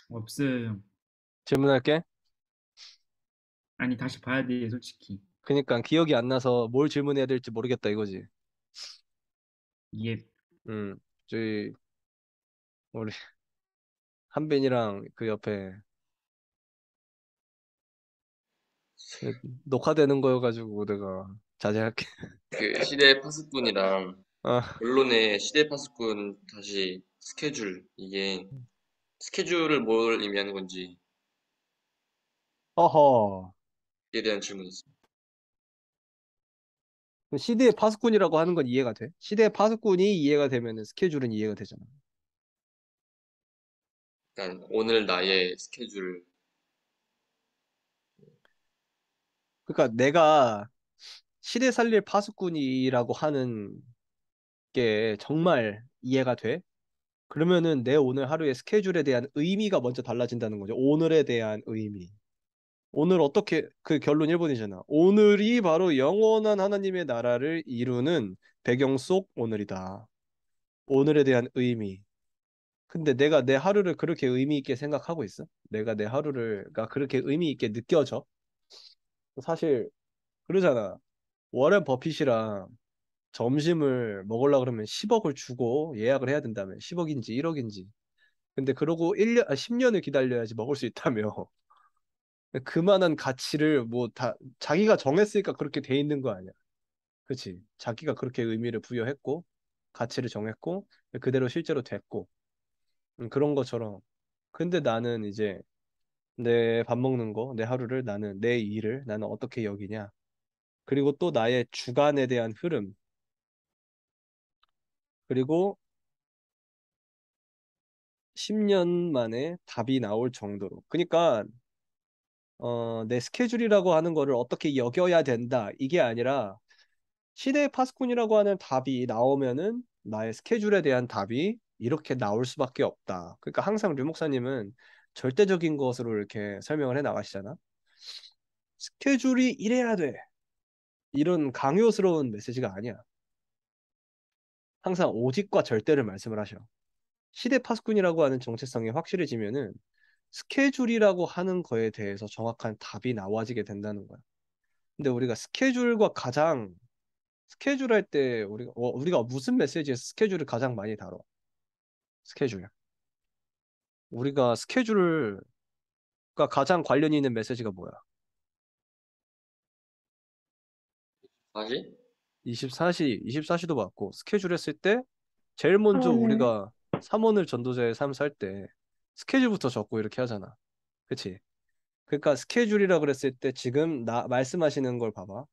없어요. 질문할게. 아니, 다시 봐야 돼, 솔직히. 그니까 기억이 안 나서 뭘 질문해야 될지 모르겠다 이거지. 이게, 음, 저희 우리 한빈이랑 그 옆에 그 녹화되는 거여가지고 내가 자제할게. 그 시대 파수꾼이랑 아, 본론의 시대 파수꾼 다시 스케줄 이게 스케줄을 뭘 의미하는 건지에 어허. 대한 질문이 있습니다. 시대의 파수꾼이라고 하는 건 이해가 돼? 시대의 파수꾼이 이해가 되면은 스케줄은 이해가 되잖아. 일단 오늘 나의 스케줄 그러니까 내가 시대 살릴 파수꾼이라고 하는 게 정말 이해가 돼? 그러면은 내 오늘 하루의 스케줄에 대한 의미가 먼저 달라진다는 거죠. 오늘에 대한 의미. 오늘 어떻게 그 결론 1번이잖아. 오늘이 바로 영원한 하나님의 나라를 이루는 배경 속 오늘이다. 오늘에 대한 의미. 근데 내가 내 하루를 그렇게 의미 있게 생각하고 있어? 내가 내 하루가 그렇게 의미 있게 느껴져? 사실 그러잖아. 워렌 버핏이랑 점심을 먹으려고 그러면 10억을 주고 예약을 해야 된다며. 10억인지 1억인지. 근데 그러고 10년을 기다려야지 먹을 수 있다며. 그만한 가치를 뭐 다 자기가 정했으니까 그렇게 돼 있는 거 아니야. 그치? 자기가 그렇게 의미를 부여했고 가치를 정했고 그대로 실제로 됐고 그런 것처럼. 근데 나는 이제 내 밥 먹는 거, 내 하루를 나는 내 일을 나는 어떻게 여기냐. 그리고 또 나의 주관에 대한 흐름. 그리고 10년 만에 답이 나올 정도로. 그러니까 내 스케줄이라고 하는 거를 어떻게 여겨야 된다. 이게 아니라 시대의 파수꾼이라고 하는 답이 나오면은 나의 스케줄에 대한 답이 이렇게 나올 수밖에 없다. 그러니까 항상 류 목사님은 절대적인 것으로 이렇게 설명을 해 나가시잖아. 스케줄이 이래야 돼. 이런 강요스러운 메시지가 아니야. 항상 오직과 절대를 말씀을 하셔. 시대 파수꾼이라고 하는 정체성이 확실해지면은 스케줄이라고 하는 거에 대해서 정확한 답이 나와지게 된다는 거야. 근데 우리가 스케줄과 가장 스케줄 할 때 우리가 무슨 메시지에 스케줄을 가장 많이 다뤄? 스케줄. 우리가 스케줄과 가장 관련이 있는 메시지가 뭐야? 사실 24시도 맞고 스케줄 했을 때 제일 먼저 하원을 우리가 삼원을 전도자의 삶 살 때 스케줄부터 적고 이렇게 하잖아. 그치? 그러니까 스케줄이라 그랬을 때 지금 나 말씀하시는 걸 봐봐.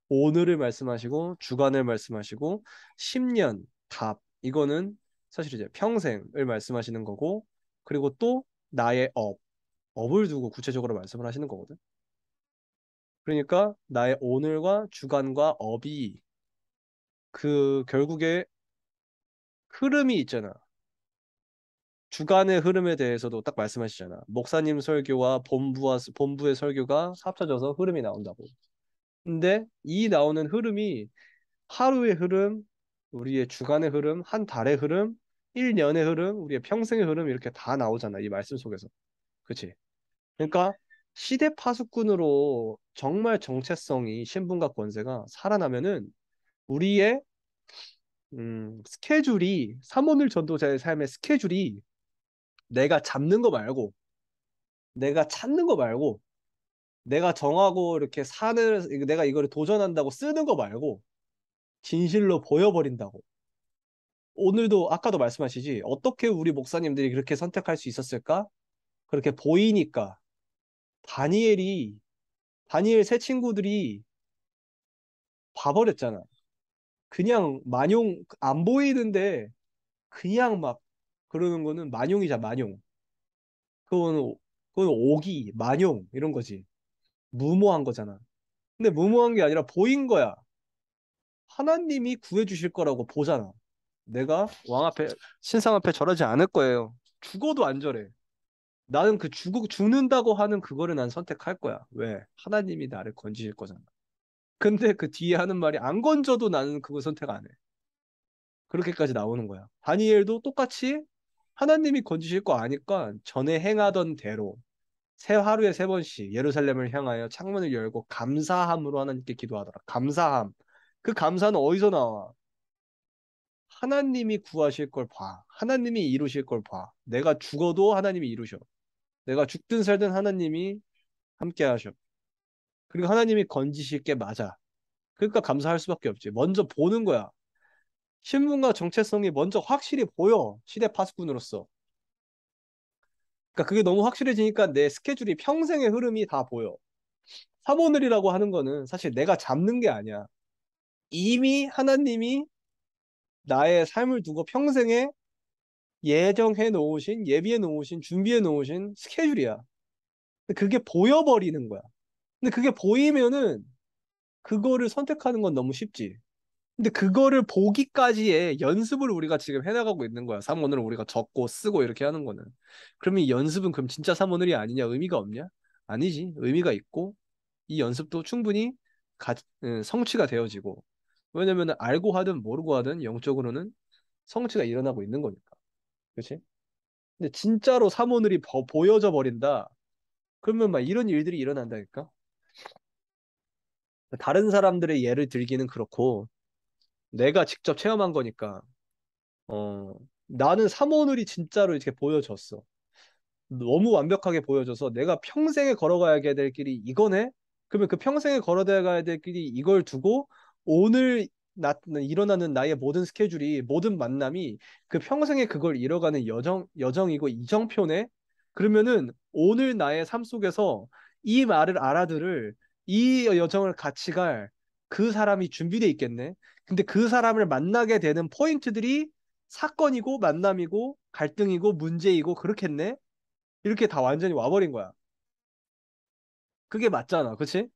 오늘을 말씀하시고 주간을 말씀하시고 10년 답 이거는 사실 이제 평생을 말씀하시는 거고 그리고 또 나의 업을 두고 구체적으로 말씀을 하시는 거거든. 그러니까 나의 오늘과 주간과 업이 그 결국에 흐름이 있잖아. 주간의 흐름에 대해서도 딱 말씀하시잖아. 목사님 설교와 본부의 설교가 합쳐져서 흐름이 나온다고. 근데 이 나오는 흐름이 하루의 흐름, 우리의 주간의 흐름, 한 달의 흐름, 1년의 흐름, 우리의 평생의 흐름 이렇게 다 나오잖아. 이 말씀 속에서. 그치? 그러니까 시대 파수꾼으로 정말 정체성이 신분과 권세가 살아나면은 우리의 스케줄이 삼오늘 전도자의 삶의 스케줄이 내가 잡는 거 말고 내가 찾는 거 말고 내가 정하고 이렇게 사는 내가 이거를 도전한다고 쓰는 거 말고 진실로 보여버린다고. 오늘도 아까도 말씀하시지 어떻게 우리 목사님들이 그렇게 선택할 수 있었을까? 그렇게 보이니까 다니엘 세 친구들이 봐버렸잖아. 그냥 만용 안 보이는데 그냥 막 그러는 거는 만용이자 만용. 그건 그건 오기, 만용 이런 거지. 무모한 거잖아. 근데 무모한 게 아니라 보인 거야. 하나님이 구해주실 거라고 보잖아. 내가 왕 앞에 신상 앞에 절하지 않을 거예요. 죽어도 안 절해. 나는 죽는다고 하는 그거를 난 선택할 거야. 왜? 하나님이 나를 건지실 거잖아. 근데 그 뒤에 하는 말이 안 건져도 나는 그거 선택 안 해. 그렇게까지 나오는 거야. 다니엘도 똑같이 하나님이 건지실 거 아니까 전에 행하던 대로 하루에 3번씩 예루살렘을 향하여 창문을 열고 감사함으로 하나님께 기도하더라. 감사함. 그 감사는 어디서 나와? 하나님이 구하실 걸 봐. 하나님이 이루실 걸 봐. 내가 죽어도 하나님이 이루셔. 내가 죽든 살든 하나님이 함께 하셔. 그리고 하나님이 건지실 게 맞아. 그러니까 감사할 수밖에 없지. 먼저 보는 거야. 신분과 정체성이 먼저 확실히 보여. 시대 파수꾼으로서. 그러니까 그게 너무 확실해지니까 내 스케줄이 평생의 흐름이 다 보여. 사모늘이라고 하는 거는 사실 내가 잡는 게 아니야. 이미 하나님이 나의 삶을 두고 평생에 예정해 놓으신, 예비해 놓으신, 준비해 놓으신 스케줄이야. 근데 그게 보여버리는 거야. 근데 그게 보이면은 그거를 선택하는 건 너무 쉽지. 근데 그거를 보기까지의 연습을 우리가 지금 해나가고 있는 거야. 사모늘을 우리가 적고 쓰고 이렇게 하는 거는. 그러면 이 연습은 그럼 진짜 사모늘이 아니냐? 의미가 없냐? 아니지. 의미가 있고 이 연습도 충분히 성취가 되어지고. 왜냐면 알고 하든 모르고 하든 영적으로는 성취가 일어나고 있는 거니까. 그렇지? 근데 진짜로 사모늘이 보여져 버린다. 그러면 막 이런 일들이 일어난다니까. 다른 사람들의 예를 들기는 그렇고 내가 직접 체험한 거니까 어 나는 사모늘이 진짜로 이렇게 보여졌어. 너무 완벽하게 보여줘서 내가 평생에 걸어가야 될 길이 이거네? 그러면 그 평생에 걸어가야 될 길이 이걸 두고 오늘 일어나는 나의 모든 스케줄이 모든 만남이 그 평생에 그걸 이뤄가는 여정이고 이정표네? 그러면은 오늘 나의 삶 속에서 이 말을 알아들을 이 여정을 같이 갈 그 사람이 준비돼 있겠네? 근데 그 사람을 만나게 되는 포인트들이 사건이고 만남이고 갈등이고 문제이고 그렇겠네? 이렇게 다 완전히 와버린 거야. 그게 맞잖아. 그치?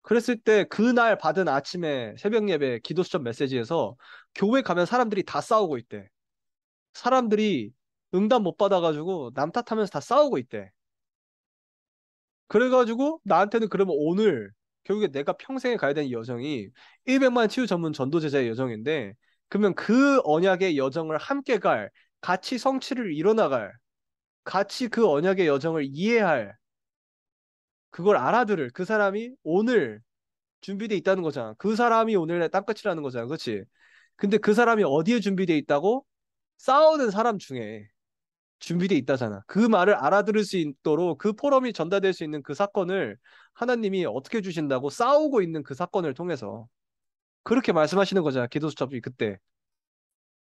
그랬을 때 그날 받은 아침에 새벽 예배 기도 수첩 메시지에서 교회 가면 사람들이 다 싸우고 있대. 사람들이 응답 못 받아가지고 남 탓하면서 다 싸우고 있대. 그래가지고 나한테는 그러면 오늘 결국에 내가 평생에 가야 되는 여정이 100만 치유 전문 전도제자의 여정인데 그러면 그 언약의 여정을 함께 갈, 같이 성취를 이뤄나갈, 같이 그 언약의 여정을 이해할 그걸 알아들을 그 사람이 오늘 준비돼 있다는 거잖아. 그 사람이 오늘의 땅끝이라는 거잖아. 그렇지? 근데 그 사람이 어디에 준비돼 있다고? 싸우는 사람 중에 준비돼 있다잖아. 그 말을 알아들을 수 있도록 그 포럼이 전달될 수 있는 그 사건을 하나님이 어떻게 주신다고 싸우고 있는 그 사건을 통해서 그렇게 말씀하시는 거잖아. 기도수첩이 그때.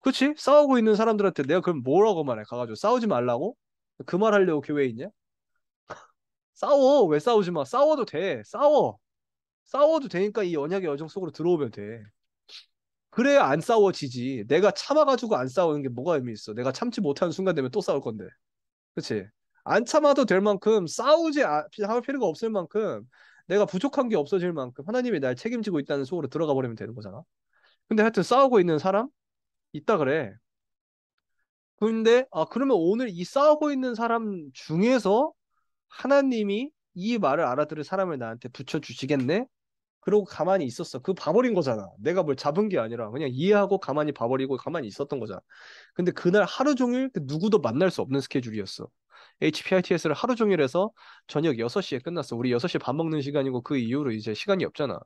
그렇지? 싸우고 있는 사람들한테 내가 그럼 뭐라고 말해? 가가지고 싸우지 말라고? 그 말 하려고 교회에 있냐? 싸워. 왜 싸우지 마? 싸워도 돼. 싸워. 싸워도 되니까 이 언약의 여정 속으로 들어오면 돼. 그래야 안 싸워지지. 내가 참아가지고 안 싸우는 게 뭐가 의미 있어? 내가 참지 못하는 순간 되면 또 싸울 건데. 그치? 안 참아도 될 만큼 할 필요가 없을 만큼 내가 부족한 게 없어질 만큼 하나님이 날 책임지고 있다는 속으로 들어가 버리면 되는 거잖아. 근데 하여튼 싸우고 있는 사람 있다 그래. 근데 그러면 오늘 이 싸우고 있는 사람 중에서 하나님이 이 말을 알아들을 사람을 나한테 붙여주시겠네? 그러고 가만히 있었어. 그거 봐버린 거잖아. 내가 뭘 잡은 게 아니라 그냥 이해하고 가만히 봐버리고 가만히 있었던 거잖아. 근데 그날 하루 종일 그 누구도 만날 수 없는 스케줄이었어. HPITS를 하루 종일 해서 저녁 6시에 끝났어. 우리 6시에 밥 먹는 시간이고 그 이후로 이제 시간이 없잖아.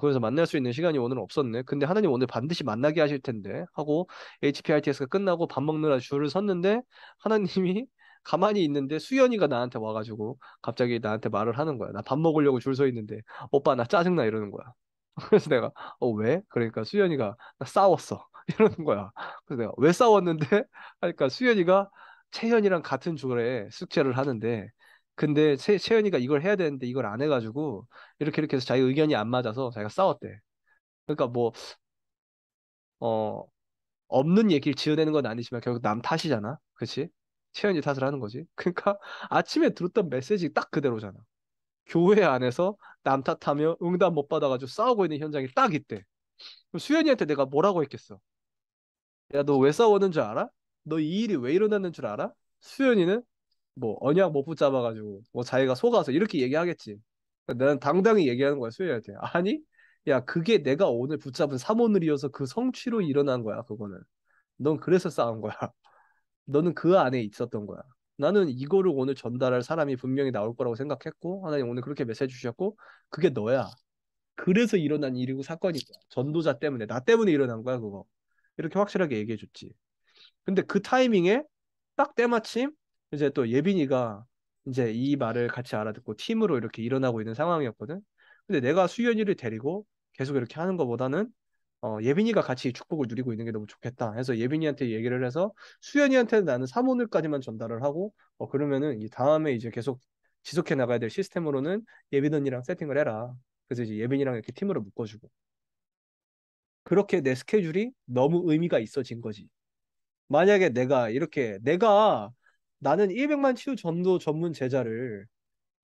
그래서 만날 수 있는 시간이 오늘은 없었네. 근데 하나님 오늘 반드시 만나게 하실 텐데 하고 HPITS가 끝나고 밥 먹느라 줄을 섰는데 하나님이 가만히 있는데 수연이가 나한테 와가지고 갑자기 나한테 말을 하는 거야. 나 밥 먹으려고 줄 서 있는데 오빠 나 짜증나 이러는 거야. 그래서 내가 왜? 그러니까 수연이가 나 싸웠어 이러는 거야. 그래서 내가 왜 싸웠는데? 하니까 수연이가 채연이랑 같은 줄에 숙제를 하는데 근데 채연이가 이걸 해야 되는데 이걸 안 해가지고 이렇게 해서 자기 의견이 안 맞아서 자기가 싸웠대. 그러니까 뭐 어, 없는 얘기를 지어내는 건 아니지만 결국 남 탓이잖아. 그치? 채연이 탓을 하는 거지. 그러니까 아침에 들었던 메시지 딱 그대로잖아. 교회 안에서 남 탓하며 응답 못 받아가지고 싸우고 있는 현장이 딱 있대. 그럼 수연이한테 내가 뭐라고 했겠어? 야, 너 왜 싸웠는 줄 알아? 너 이 일이 왜 일어났는 줄 알아? 수연이는 뭐 언약 못 붙잡아가지고 뭐 자기가 속아서 이렇게 얘기하겠지. 나는 당당히 얘기하는 거야 수혜한테. 아니, 야 그게 내가 오늘 붙잡은 사모늘이어서 그 성취로 일어난 거야 그거는. 넌 그래서 싸운 거야. 너는 그 안에 있었던 거야. 나는 이거를 오늘 전달할 사람이 분명히 나올 거라고 생각했고, 하나님 오늘 그렇게 메시지 주셨고, 그게 너야. 그래서 일어난 일이고 사건인 거야. 전도자 때문에, 나 때문에 일어난 거야, 그거. 이렇게 확실하게 얘기해 줬지. 근데 그 타이밍에 딱 때마침 이제 또 예빈이가 이제 이 말을 같이 알아듣고 팀으로 이렇게 일어나고 있는 상황이었거든. 근데 내가 수연이를 데리고 계속 이렇게 하는 것보다는 예빈이가 같이 축복을 누리고 있는 게 너무 좋겠다 해서 예빈이한테 얘기를 해서 수연이한테는 나는 사모늘까지만 전달을 하고 그러면은 이 다음에 이제 계속 지속해 나가야 될 시스템으로는 예빈 언니랑 세팅을 해라. 그래서 이제 예빈이랑 이렇게 팀으로 묶어주고 그렇게 내 스케줄이 너무 의미가 있어진 거지. 만약에 내가 나는 100만 치유 전도 전문 제자를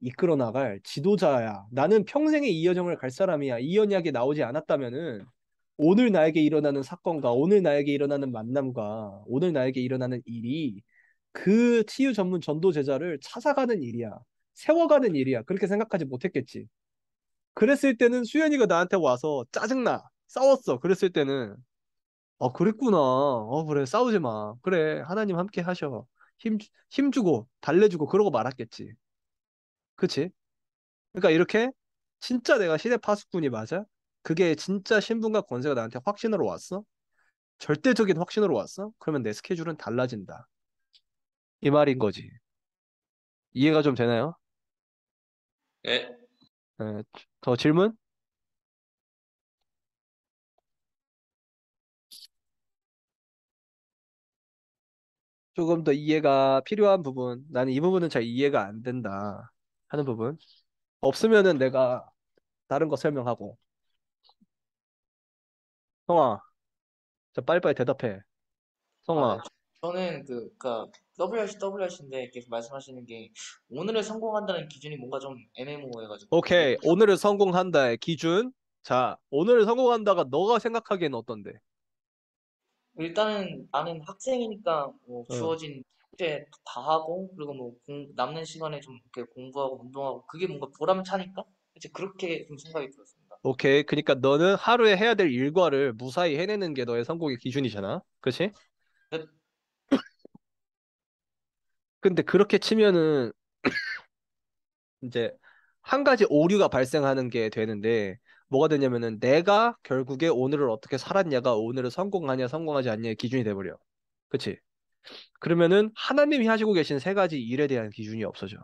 이끌어 나갈 지도자야. 나는 평생의 이 여정을 갈 사람이야. 이 언약이 나오지 않았다면은 오늘 나에게 일어나는 사건과 오늘 나에게 일어나는 만남과 오늘 나에게 일어나는 일이 그 치유 전문 전도 제자를 찾아가는 일이야. 세워가는 일이야. 그렇게 생각하지 못했겠지. 그랬을 때는 수연이가 나한테 와서 짜증나. 싸웠어. 그랬을 때는 그랬구나. 그래. 싸우지 마. 그래. 하나님 함께 하셔. 힘 주고, 달래주고, 그러고 말았겠지. 그치? 그러니까 이렇게, 진짜 내가 시대 파수꾼이 맞아? 그게 진짜 신분과 권세가 나한테 확신으로 왔어? 절대적인 확신으로 왔어? 그러면 내 스케줄은 달라진다. 이 말인 거지. 이해가 좀 되나요? 예, 에, 더 질문? 조금 더 이해가 필요한 부분. 나는 이 부분은 잘 이해가 안 된다. 하는 부분. 없으면은 내가 다른 거 설명하고. 성아, 자, 빨리빨리 대답해. 아, 네. 성아, 저는 그니까 WRC인데 계속 말씀하시는 게 오늘을 성공한다는 기준이 뭔가 좀 애매모호해가지고 이게 오케이. 오늘을 성공한다의 기준. 자, 오늘을 성공한다가 너가 생각하기엔 어떤데? 일단은 나는 학생이니까 뭐 어, 주어진 숙제 다 하고 그리고 뭐 남는 시간에 좀 이렇게 공부하고 운동하고 그게 뭔가 보람차니까 이제 그렇게 좀 생각이 들었습니다. 오케이. 그러니까 너는 하루에 해야 될 일과를 무사히 해내는 게 너의 성공의 기준이잖아. 그렇지? 근데 근데 그렇게 치면은 이제 한 가지 오류가 발생하는 게 되는데 뭐가 되냐면은 내가 결국에 오늘을 어떻게 살았냐가 오늘을 성공하냐 성공하지 않냐의 기준이 돼버려. 그치? 그러면은 하나님이 하시고 계신 세 가지 일에 대한 기준이 없어져.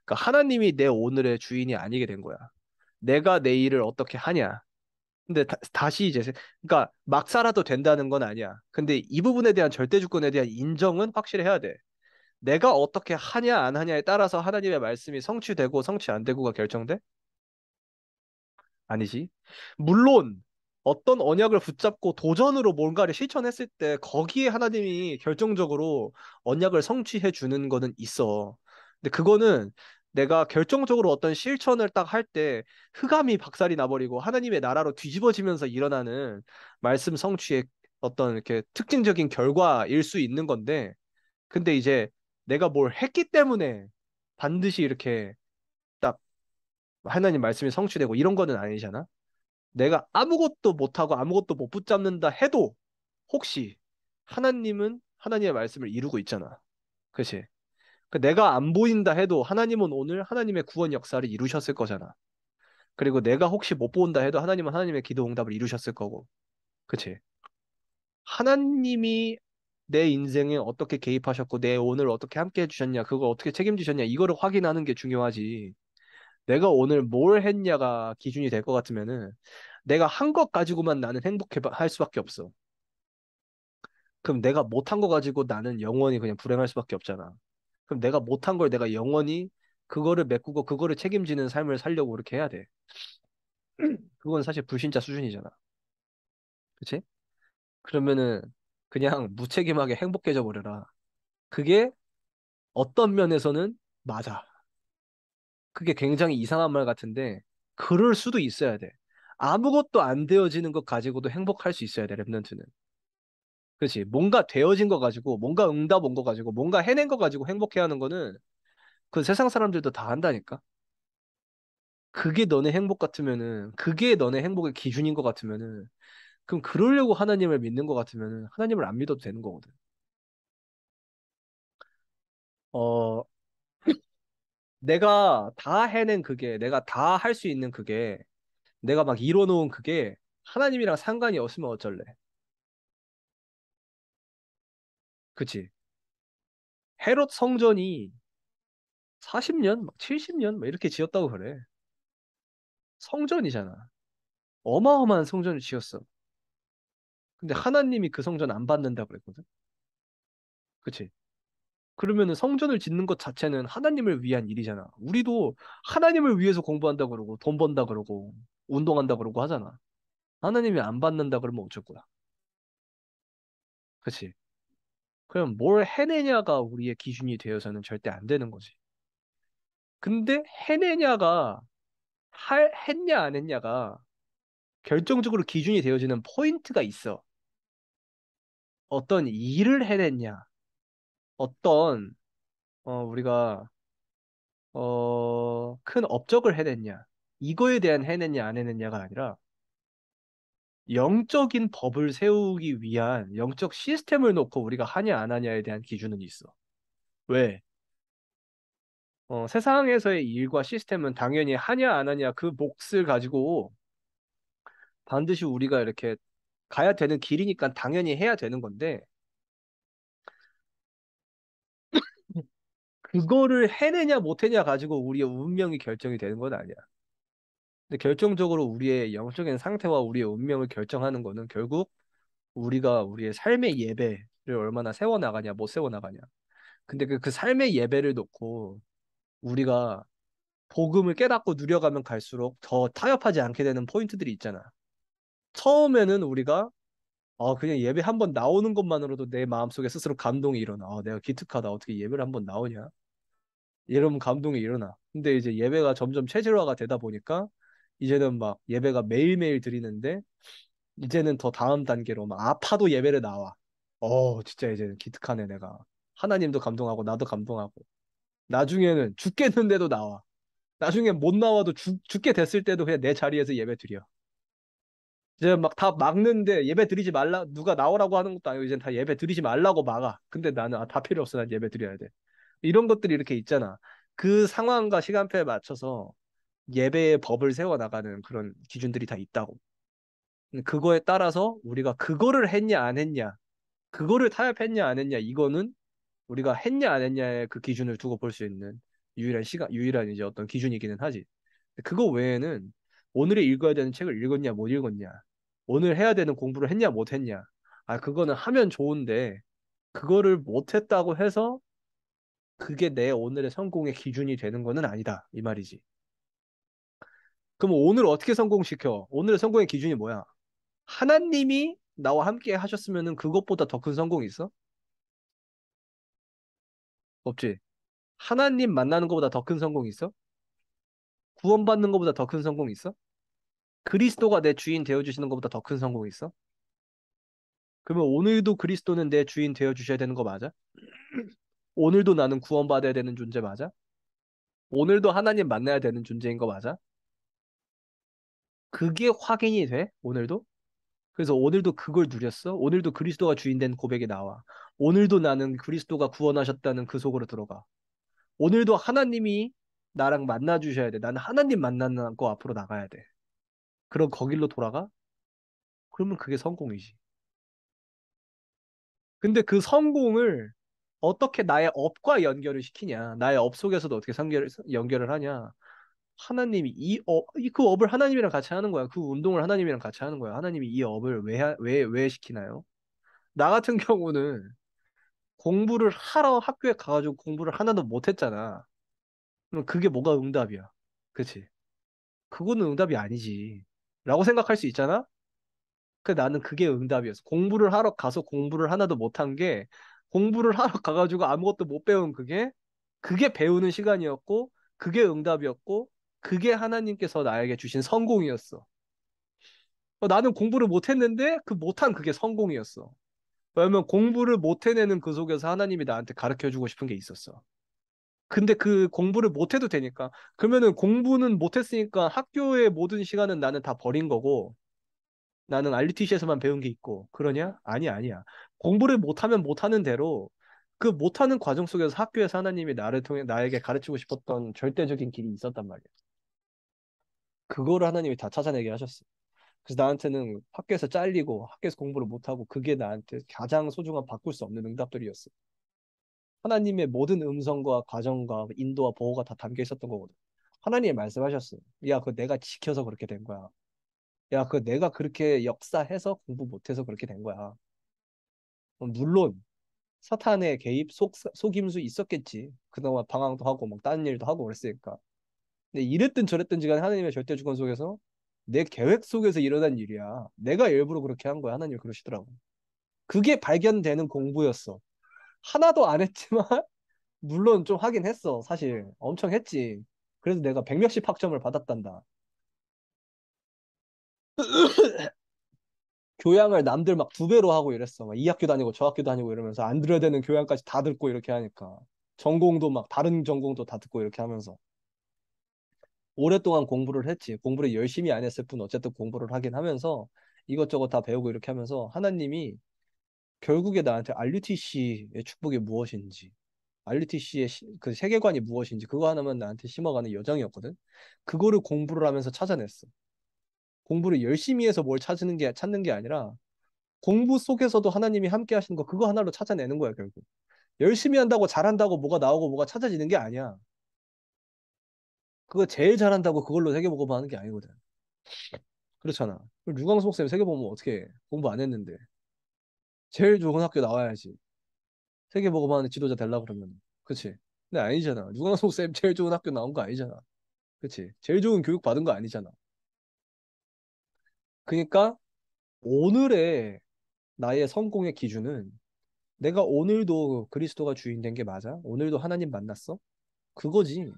그러니까 하나님이 내 오늘의 주인이 아니게 된 거야. 내가 내 일을 어떻게 하냐. 근데 다시 이제 그러니까 막 살아도 된다는 건 아니야. 근데 이 부분에 대한 절대 주권에 대한 인정은 확실히 해야 돼. 내가 어떻게 하냐 안 하냐에 따라서 하나님의 말씀이 성취되고 성취 안 되고가 결정돼? 아니지. 물론 어떤 언약을 붙잡고 도전으로 뭔가를 실천했을 때 거기에 하나님이 결정적으로 언약을 성취해 주는 거는 있어. 근데 그거는 내가 결정적으로 어떤 실천을 딱 할 때 흑암이 박살이 나버리고 하나님의 나라로 뒤집어지면서 일어나는 말씀 성취의 어떤 이렇게 특징적인 결과일 수 있는 건데 근데 이제 내가 뭘 했기 때문에 반드시 이렇게 딱 하나님 말씀이 성취되고 이런 거는 아니잖아. 내가 아무것도 못하고 아무것도 못 붙잡는다 해도 혹시 하나님은 하나님의 말씀을 이루고 있잖아. 그치? 내가 안 보인다 해도 하나님은 오늘 하나님의 구원 역사를 이루셨을 거잖아. 그리고 내가 혹시 못 본다 해도 하나님은 하나님의 기도 응답을 이루셨을 거고. 그치? 하나님이 내 인생에 어떻게 개입하셨고 내 오늘 어떻게 함께 해주셨냐, 그걸 어떻게 책임지셨냐, 이거를 확인하는 게 중요하지. 내가 오늘 뭘 했냐가 기준이 될 것 같으면은 내가 한 것 가지고만 나는 행복해 할 수밖에 없어. 그럼 내가 못한 거 가지고 나는 영원히 그냥 불행할 수밖에 없잖아. 그럼 내가 못한 걸 내가 영원히 그거를 메꾸고 그거를 책임지는 삶을 살려고 그렇게 해야 돼. 그건 사실 불신자 수준이잖아. 그치? 그러면은 그냥 무책임하게 행복해져 버려라. 그게 어떤 면에서는 맞아. 그게 굉장히 이상한 말 같은데 그럴 수도 있어야 돼. 아무것도 안 되어지는 것 가지고도 행복할 수 있어야 돼, 랩런트는. 그렇지. 뭔가 되어진 거 가지고, 뭔가 응답 온 거 가지고, 뭔가 해낸 거 가지고 행복해하는 거는 그 세상 사람들도 다 한다니까. 그게 너네 행복 같으면은, 그게 너네 행복의 기준인 것 같으면은, 그럼 그러려고 하나님을 믿는 것 같으면은 하나님을 안 믿어도 되는 거거든. 어, 내가 다 해낸 그게, 내가 다 할 수 있는 그게, 내가 막 이뤄놓은 그게 하나님이랑 상관이 없으면 어쩔래? 그치? 헤롯 성전이 40년, 막 70년, 막 이렇게 지었다고 그래. 성전이잖아. 어마어마한 성전을 지었어. 근데 하나님이 그 성전 안 받는다 그랬거든. 그치? 그러면은 성전을 짓는 것 자체는 하나님을 위한 일이잖아. 우리도 하나님을 위해서 공부한다 그러고 돈 번다 그러고 운동한다 그러고 하잖아. 하나님이 안 받는다 그러면 어쩔 거야. 그치? 그럼 뭘 해내냐가 우리의 기준이 되어서는 절대 안 되는 거지. 근데 해내냐가 했냐 안 했냐가 결정적으로 기준이 되어지는 포인트가 있어. 어떤 일을 해냈냐, 어떤 우리가 큰 업적을 해냈냐, 이거에 대한 해냈냐 안 해냈냐가 아니라 영적인 법을 세우기 위한 영적 시스템을 놓고 우리가 하냐 안 하냐에 대한 기준은 있어. 왜? 세상에서의 일과 시스템은 당연히 하냐 안 하냐 그 몫을 가지고 반드시 우리가 이렇게 가야 되는 길이니까 당연히 해야 되는 건데 그거를 해내냐 못해냐 가지고 우리의 운명이 결정이 되는 건 아니야. 근데 결정적으로 우리의 영적인 상태와 우리의 운명을 결정하는 거는 결국 우리가 우리의 삶의 예배를 얼마나 세워나가냐, 못 세워나가냐. 근데 그 삶의 예배를 놓고 우리가 복음을 깨닫고 누려가면 갈수록 더 타협하지 않게 되는 포인트들이 있잖아. 처음에는 우리가 그냥 예배 한 번 나오는 것만으로도 내 마음속에 스스로 감동이 일어나. 내가 기특하다. 어떻게 예배를 한 번 나오냐? 이러면 감동이 일어나. 근데 이제 예배가 점점 체질화가 되다 보니까 이제는 막 예배가 매일매일 드리는데 이제는 더 다음 단계로 막 아파도 예배를 나와. 진짜 이제는 기특하네 내가. 하나님도 감동하고 나도 감동하고. 나중에는 죽겠는데도 나와. 나중에 못 나와도 죽게 됐을 때도 그냥 내 자리에서 예배 드려. 이제 막 다 막는데 예배 드리지 말라 누가 나오라고 하는 것도 아니고 이제 다 예배 드리지 말라고 막아. 근데 나는 다 필요 없어. 난 예배 드려야 돼. 이런 것들이 이렇게 있잖아. 그 상황과 시간표에 맞춰서 예배의 법을 세워 나가는 그런 기준들이 다 있다고. 그거에 따라서 우리가 그거를 했냐 안 했냐, 그거를 타협했냐 안 했냐 이거는 우리가 했냐 안 했냐의 그 기준을 두고 볼 수 있는 유일한 이제 어떤 기준이기는 하지. 그거 외에는 오늘에 읽어야 되는 책을 읽었냐 못 읽었냐, 오늘 해야 되는 공부를 했냐 못 했냐, 그거는 하면 좋은데 그거를 못 했다고 해서 그게 내 오늘의 성공의 기준이 되는 거는 아니다 이 말이지. 그럼 오늘 어떻게 성공시켜? 오늘의 성공의 기준이 뭐야? 하나님이 나와 함께 하셨으면은 그것보다 더 큰 성공이 있어? 없지. 하나님 만나는 것보다 더 큰 성공이 있어? 구원받는 것보다 더 큰 성공이 있어? 그리스도가 내 주인 되어 주시는 것보다 더 큰 성공이 있어? 그러면 오늘도 그리스도는 내 주인 되어 주셔야 되는 거 맞아? 오늘도 나는 구원받아야 되는 존재 맞아? 오늘도 하나님 만나야 되는 존재인 거 맞아? 그게 확인이 돼? 오늘도? 그래서 오늘도 그걸 누렸어? 오늘도 그리스도가 주인 된 고백이 나와. 오늘도 나는 그리스도가 구원하셨다는 그 속으로 들어가. 오늘도 하나님이 나랑 만나 주셔야 돼. 나는 하나님 만나는 거 앞으로 나가야 돼. 그럼 거길로 돌아가? 그러면 그게 성공이지. 근데 그 성공을 어떻게 나의 업과 연결을 시키냐? 나의 업 속에서도 어떻게 연결을 하냐? 하나님이 그 업을 하나님이랑 같이 하는 거야. 그 운동을 하나님이랑 같이 하는 거야. 하나님이 이 업을 왜 시키나요? 나 같은 경우는 공부를 하러 학교에 가가지고 공부를 하나도 못 했잖아. 그럼 그게 뭐가 응답이야? 그치? 그거는 응답이 아니지. 라고 생각할 수 있잖아? 나는 그게 응답이었어. 공부를 하러 가서 공부를 하나도 못한 게 공부를 하러 가가지고 아무것도 못 배운 그게 배우는 시간이었고 그게 응답이었고 그게 하나님께서 나에게 주신 성공이었어. 나는 공부를 못했는데 그 못한 그게 성공이었어. 왜냐면 공부를 못 해내는 그 속에서 하나님이 나한테 가르쳐주고 싶은 게 있었어. 근데 그 공부를 못해도 되니까. 그러면은 공부는 못했으니까 학교의 모든 시간은 나는 다 버린 거고 나는 RUTC에서만 배운 게 있고 그러냐? 아니야. 공부를 못하면 못하는 대로 그 못하는 과정 속에서 학교에서 하나님이 나를 통해 나에게 가르치고 싶었던 절대적인 길이 있었단 말이야. 그거를 하나님이 다 찾아내게 하셨어. 그래서 나한테는 학교에서 잘리고 학교에서 공부를 못하고 그게 나한테 가장 소중한 바꿀 수 없는 응답들이었어. 하나님의 모든 음성과 과정과 인도와 보호가 다 담겨 있었던 거거든. 하나님이 말씀하셨어. 야, 그거 내가 지켜서 그렇게 된 거야. 야, 그거 내가 그렇게 역사해서 공부 못해서 그렇게 된 거야. 물론 사탄의 개입, 속임수 있었겠지. 그동안 방황도 하고 막 다른 일도 하고 그랬으니까. 근데 이랬든 저랬든지 간에 하나님의 절대 주권 속에서 내 계획 속에서 일어난 일이야. 내가 일부러 그렇게 한 거야. 하나님이 그러시더라고. 그게 발견되는 공부였어. 하나도 안 했지만 물론 좀 하긴 했어. 사실 엄청 했지. 그래서 내가 백몇십 학점을 받았단다. 교양을 남들 막 두 배로 하고 이랬어. 막 이 학교 다니고 저 학교 다니고 이러면서 안 들어야 되는 교양까지 다 듣고 이렇게 하니까. 전공도 막 다른 전공도 다 듣고 이렇게 하면서. 오랫동안 공부를 했지. 공부를 열심히 안 했을 뿐 어쨌든 공부를 하긴 하면서 이것저것 다 배우고 이렇게 하면서 하나님이 결국에 나한테 RUTC의 축복이 무엇인지, RUTC의 그 세계관이 무엇인지 그거 하나만 나한테 심어가는 여정이었거든. 그거를 공부를 하면서 찾아냈어. 공부를 열심히 해서 뭘 찾는 게 아니라 공부 속에서도 하나님이 함께 하시는 거 그거 하나로 찾아내는 거야, 결국. 열심히 한다고 잘한다고 뭐가 나오고 뭐가 찾아지는 게 아니야. 그거 제일 잘한다고 그걸로 세계보고만 하는 게 아니거든. 그렇잖아. 유광석 쌤 세계보면 어떻게 해? 공부 안 했는데. 제일 좋은 학교 나와야지. 세계보고만 하는 지도자 되려고 그러면. 그치? 근데 아니잖아. 유광석 쌤 제일 좋은 학교 나온 거 아니잖아. 그치? 제일 좋은 교육 받은 거 아니잖아. 그러니까 오늘의 나의 성공의 기준은 내가 오늘도 그리스도가 주인 된 게 맞아? 오늘도 하나님 만났어? 그거지.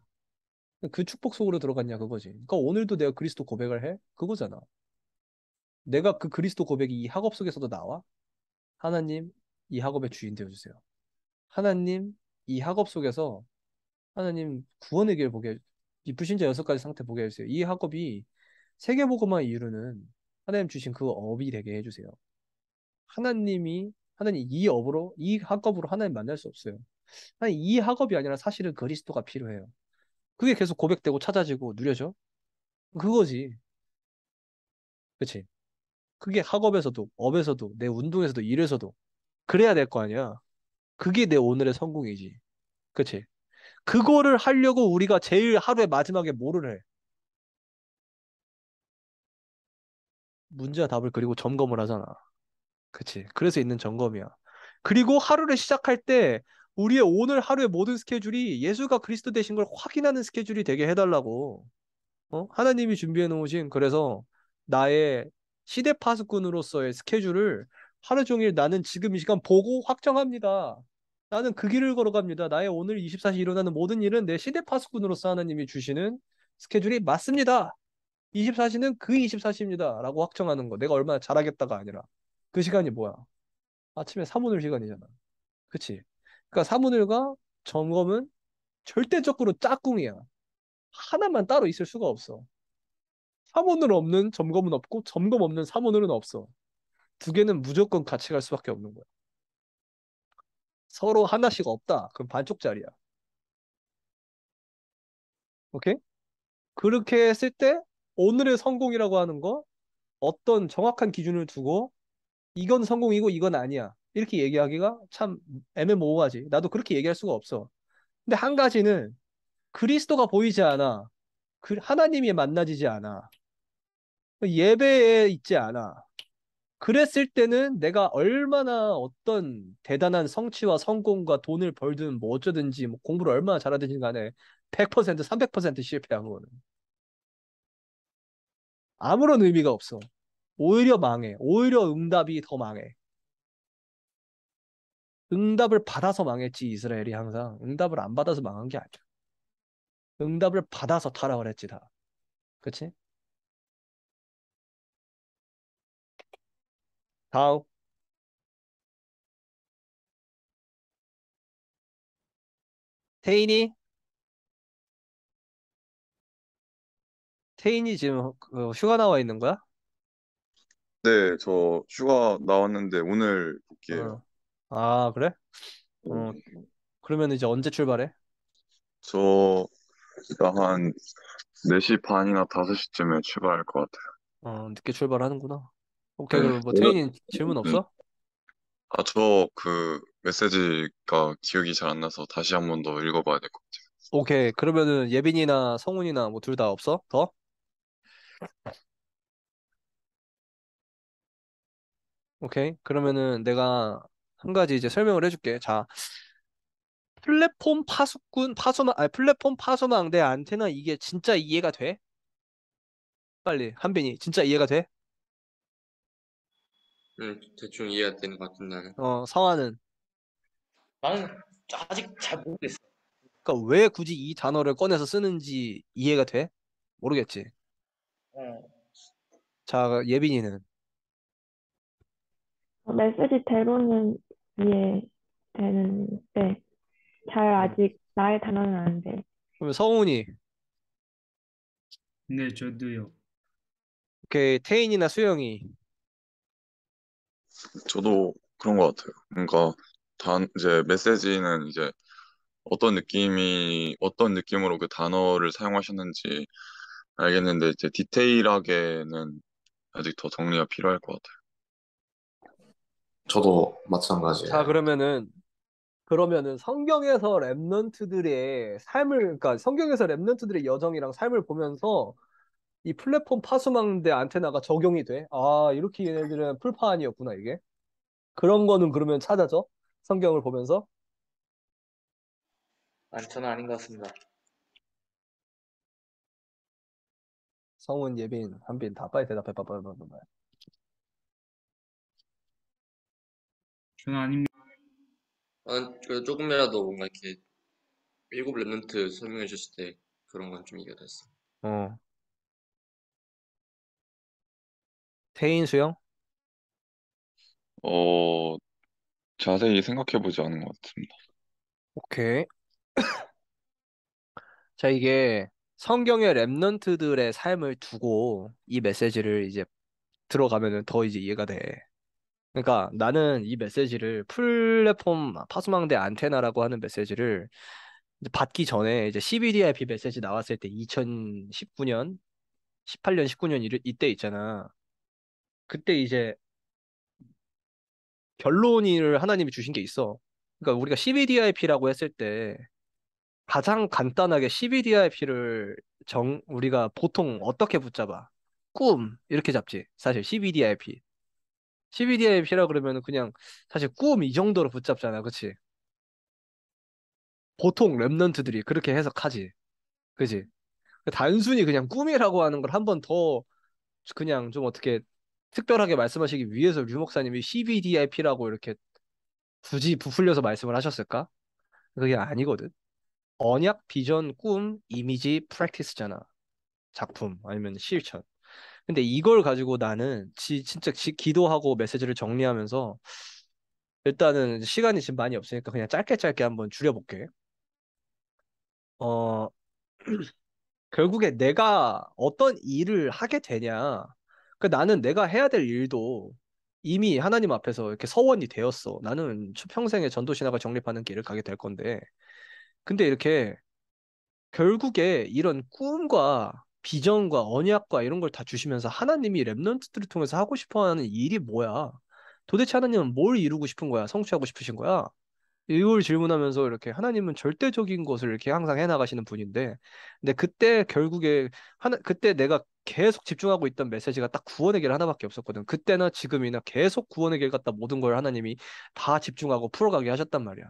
그 축복 속으로 들어갔냐 그거지. 그러니까 오늘도 내가 그리스도 고백을 해? 그거잖아. 내가 그 그리스도 고백이 이 학업 속에서도 나와? 하나님, 이 학업의 주인 되어주세요. 하나님, 이 학업 속에서 하나님 구원의 길 보게 이 불신자 6가지 상태 보게 해주세요. 이 학업이 세계복음화 이루는 하나님 주신 그 업이 되게 해주세요. 하나님 이 업으로 이 학업으로 하나님 만날 수 없어요. 아니 이 학업이 아니라 사실은 그리스도가 필요해요. 그게 계속 고백되고 찾아지고 누려져? 그거지. 그치? 그게 학업에서도 업에서도 내 운동에서도 일에서도 그래야 될 거 아니야. 그게 내 오늘의 성공이지. 그치? 그거를 하려고 우리가 제일 하루의 마지막에 뭐를 해? 문제와 답을 그리고 점검을 하잖아. 그치? 그래서 있는 점검이야. 그리고 하루를 시작할 때 우리의 오늘 하루의 모든 스케줄이 예수가 그리스도 되신 걸 확인하는 스케줄이 되게 해달라고. 하나님이 준비해 놓으신 그래서 나의 시대 파수꾼으로서의 스케줄을 하루 종일 나는 지금 이 시간 보고 확정합니다. 나는 그 길을 걸어갑니다. 나의 오늘 24시 일어나는 모든 일은 내 시대 파수꾼으로서 하나님이 주시는 스케줄이 맞습니다. 24시는 그 24시입니다. 라고 확정하는 거. 내가 얼마나 잘하겠다가 아니라. 그 시간이 뭐야? 아침에 사문을 시간이잖아. 그치? 그러니까 사문을과 점검은 절대적으로 짝꿍이야. 하나만 따로 있을 수가 없어. 사문을 없는 점검은 없고 점검 없는 사문을은 없어. 두 개는 무조건 같이 갈 수밖에 없는 거야. 서로 하나씩 없다. 그럼 반쪽짜리야. 오케이? 그렇게 했을 때 오늘의 성공이라고 하는 거 어떤 정확한 기준을 두고 이건 성공이고 이건 아니야. 이렇게 얘기하기가 참 애매모호하지. 나도 그렇게 얘기할 수가 없어. 근데 한 가지는 그리스도가 보이지 않아. 하나님이 만나지지 않아. 예배에 있지 않아. 그랬을 때는 내가 얼마나 어떤 대단한 성취와 성공과 돈을 벌든 뭐 어쩌든지 뭐 공부를 얼마나 잘하든지 간에 100%, 300% 실패한 거는 아무런 의미가 없어. 오히려 망해. 오히려 응답이 더 망해. 응답을 받아서 망했지, 이스라엘이 항상. 응답을 안 받아서 망한 게 아니야. 응답을 받아서 타락을 했지, 다. 그치? 다음. 태인이? 태인이 지금 휴가 나와 있는 거야? 네, 저 휴가 나왔는데 오늘 복귀해요. 어. 아, 그래? 어, 그러면 이제 언제 출발해? 저 일단 한 4시 반이나 5시쯤에 출발할 것 같아요. 늦게 출발하는구나. 오케이, 네. 그럼 뭐 태인이 질문 없어? 저 그 메시지가 기억이 잘 안 나서 다시 한 번 더 읽어봐야 될 것 같아요. 오케이, 그러면은 예빈이나 성훈이나 뭐 둘 다 없어? 더? 오케이, 그러면은 내가 한 가지 이제 설명을 해줄게. 자, 플랫폼 파손망 대 안테나 이게 진짜 이해가 돼? 빨리, 한빈이 진짜 이해가 돼? 대충 이해가 되는 것 같은 나는. 성화는? 나는 아직 잘 모르겠어. 그러니까 왜 굳이 이 단어를 꺼내서 쓰는지 이해가 돼? 모르겠지. 어, 자, 예빈이는? 메시지대로는 이해되는데 잘 음. 아직 나의 단어는 안 돼. 그러면 성훈이? 네, 저도요. 오케이, 태인이나 수영이? 저도 그런 것 같아요. 그러니까 이제 메시지는 이제 어떤 느낌으로 그 단어를 사용하셨는지 알겠는데 이제 디테일하게는 아직 더 정리가 필요할 것 같아요. 저도 자, 마찬가지예요. 그러면은 그러니까 성경에서 랩넌트들의 여정이랑 삶을 보면서 이 플랫폼 파수망대 안테나가 적용이 돼. 아, 이렇게 얘네들은 풀파안이었구나, 이게. 그런 거는 그러면 찾아줘? 성경을 보면서? 저는 아닌 것 같습니다. 성훈, 예빈, 한빈 다 빨리 대답해 봐, 빨리, 빨리, 빨리. 저는 아닙니다. 그 조금이라도 뭔가 이렇게 일곱 랩런트 설명해 줬을 때 그런 건 좀 이해가 됐어. 어. 태인 수영? 어, 자세히 생각해보지 않은 것 같습니다. 오케이. 자, 이게 성경의 랩넌트들의 삶을 두고 이 메시지를 이제 들어가면은 더 이제 이해가 돼. 그러니까 나는 이 메시지를 플랫폼 파수망대 안테나라고 하는 메시지를 이제 받기 전에 이제 CBDIP 메시지 나왔을 때 2019년, 18년, 19년 이때 있잖아. 그때 이제 결론을 하나님이 주신 게 있어. 그러니까 우리가 CBDIP라고 했을 때 가장 간단하게 CBDIP를 우리가 보통 어떻게 붙잡아? 꿈 이렇게 잡지. 사실 CBDIP. CBDIP라 그러면은 그냥 사실 꿈 이 정도로 붙잡잖아. 그치? 보통 랩런트들이 그렇게 해석하지. 그지? 단순히 그냥 꿈이라고 하는 걸 한 번 더 그냥 좀 어떻게 특별하게 말씀하시기 위해서 류 목사님이 CBDIP라고 이렇게 굳이 부풀려서 말씀을 하셨을까? 그게 아니거든. 언약, 비전, 꿈, 이미지, 프랙티스잖아. 작품 아니면 실천. 근데 이걸 가지고 나는 진짜 기도하고 메시지를 정리하면서 일단은 시간이 지금 많이 없으니까 그냥 짧게 짧게 한번 줄여볼게. 어, 결국에 내가 어떤 일을 하게 되냐. 그 나는 내가 해야 될 일도 이미 하나님 앞에서 이렇게 서원이 되었어. 나는 평생의 전도신학을 정립하는 길을 가게 될 건데. 근데 이렇게 결국에 이런 꿈과 비전과 언약과 이런 걸 다 주시면서 하나님이 랩넌트들을 통해서 하고 싶어 하는 일이 뭐야? 도대체 하나님은 뭘 이루고 싶은 거야? 성취하고 싶으신 거야? 이걸 질문하면서 이렇게 하나님은 절대적인 것을 이렇게 항상 해나가시는 분인데, 근데 그때 결국에 그때 내가 계속 집중하고 있던 메시지가 딱 구원의 길 하나밖에 없었거든. 그때나 지금이나 계속 구원의 길 갖다 모든 걸 하나님이 다 집중하고 풀어가게 하셨단 말이야.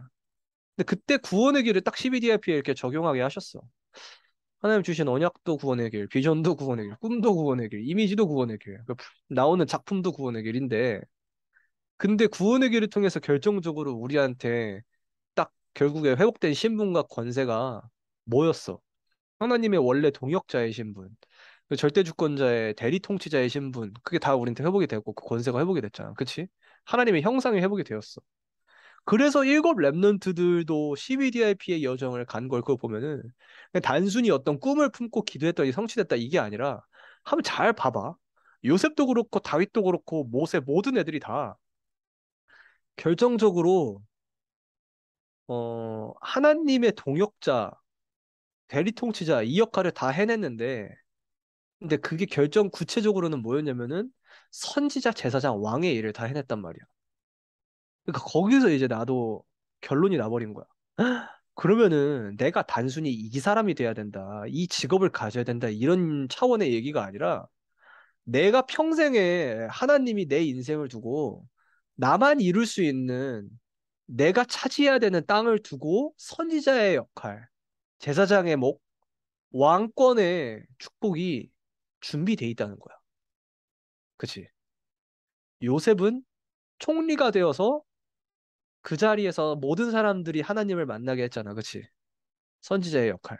근데 그때 구원의 길을 딱 CBDIP에 이렇게 적용하게 하셨어. 하나님 주신 언약도 구원의 길, 비전도 구원의 길, 꿈도 구원의 길, 이미지도 구원의 길, 나오는 작품도 구원의 길인데, 근데 구원의 길을 통해서 결정적으로 우리한테 딱 결국에 회복된 신분과 권세가 뭐였어? 하나님의 원래 동역자의 신분, 그 절대 주권자의 대리 통치자의 신분, 그게 다 우리한테 회복이 되고 그 권세가 회복이 됐잖아. 그치? 하나님의 형상이 회복이 되었어. 그래서 일곱 랩넌트들도 CBDIP의 여정을 간 걸 그거 보면은 그냥 단순히 어떤 꿈을 품고 기도했더니 성취됐다 이게 아니라 한번 잘 봐봐. 요셉도 그렇고 다윗도 그렇고 모세 모든 애들이 다 결정적으로 하나님의 동역자, 대리통치자 이 역할을 다 해냈는데 근데 그게 결정 구체적으로는 뭐였냐면은 선지자, 제사장, 왕의 일을 다 해냈단 말이야. 그러니까 거기서 이제 나도 결론이 나버린 거야. 그러면은 내가 단순히 이 사람이 돼야 된다, 이 직업을 가져야 된다 이런 차원의 얘기가 아니라 내가 평생에 하나님이 내 인생을 두고 나만 이룰 수 있는 내가 차지해야 되는 땅을 두고 선지자의 역할, 제사장의 목, 왕권의 축복이 준비돼 있다는 거야. 그치? 요셉은 총리가 되어서 그 자리에서 모든 사람들이 하나님을 만나게 했잖아. 그치? 선지자의 역할.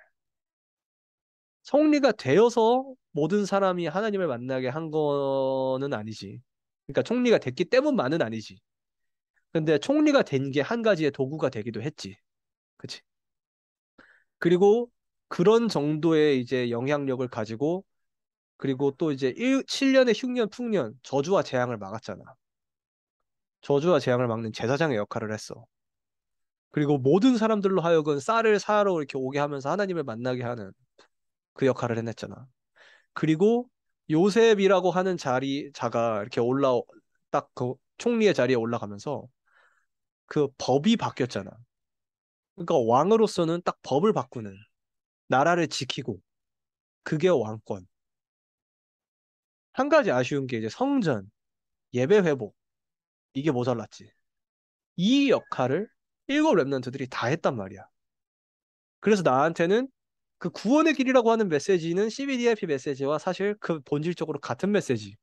총리가 되어서 모든 사람이 하나님을 만나게 한 거는 아니지. 그러니까 총리가 됐기 때문만은 아니지. 근데 총리가 된 게 한 가지의 도구가 되기도 했지. 그치? 그리고 그런 정도의 이제 영향력을 가지고 그리고 또 이제 7년의 흉년, 풍년, 저주와 재앙을 막았잖아. 저주와 재앙을 막는 제사장의 역할을 했어. 그리고 모든 사람들로 하여금 쌀을 사러 이렇게 오게 하면서 하나님을 만나게 하는 그 역할을 해냈잖아. 그리고 요셉이라고 하는 자가 이렇게 딱 그 총리의 자리에 올라가면서 그 법이 바뀌었잖아. 그러니까 왕으로서는 딱 법을 바꾸는, 나라를 지키고, 그게 왕권. 한 가지 아쉬운 게 이제 성전, 예배 회복, 이게 모자랐지. 이 역할을 일곱 렘넌트들이 다 했단 말이야. 그래서 나한테는 그 구원의 길이라고 하는 메시지는 CBDIP 메시지와 사실 그 본질적으로 같은 메시지.